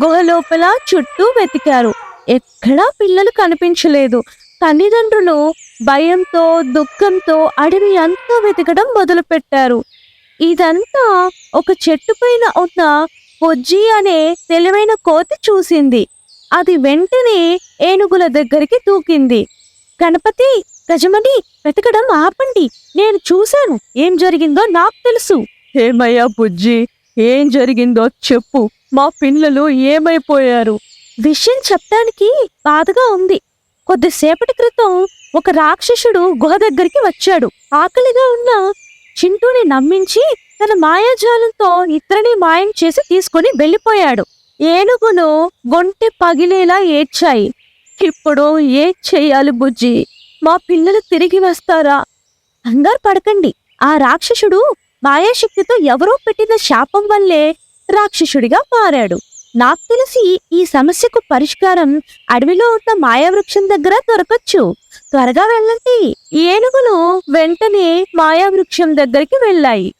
గుహ లోపల చుట్టూ వెతికారు. ఎక్కడా పిల్లలు కనిపించలేదు. తల్లిదండ్రులు భయంతో, దుఃఖంతో అడవి అంతా వెతకడం మొదలుపెట్టారు. ఇదంతా ఒక చెట్టు పైన ఉన్న బుజ్జి అనే తెలివైన కోతి చూసింది. అది వెంటనే ఏనుగుల దగ్గరికి దూకింది. గణపతి, గజమణి, వెతకడం ఆపండి. నేను చూశాను. ఏం జరిగిందో నాకు తెలుసు. ఏమయ్యా బుజ్జి, ఏం జరిగిందో చెప్పు. మా పిల్లలు ఏమైపోయారు? విషయం చెప్పడానికి బాధగా ఉంది. కొద్దిసేపటి క్రితం ఒక రాక్షసుడు గుహ దగ్గరికి వచ్చాడు. ఆకలిగా ఉన్న చింటూని నమ్మించి తన మాయాజాలంతో ఇద్దరిని మాయం చేసి తీసుకుని వెళ్ళిపోయాడు. ఏనుగులు గొంతె పగిలేలా ఏడ్చాయి. ఇప్పుడు ఏం చెయ్యాలి బుజ్జి? మా పిల్లలు తిరిగి వస్తారా? కంగారు పడకండి. ఆ రాక్షసుడు మాయాశక్తితో ఎవరో పెట్టిన శాపం వల్లే రాక్షసుడిగా మారాడు. నాకు తెలిసి ఈ సమస్యకు పరిష్కారం అడవిలో ఉన్న మాయావృక్షం దగ్గర దొరకచ్చు. త్వరగా వెళ్ళండి. ఏనుగులు వెంటనే మాయావృక్షం దగ్గరికి వెళ్ళాయి.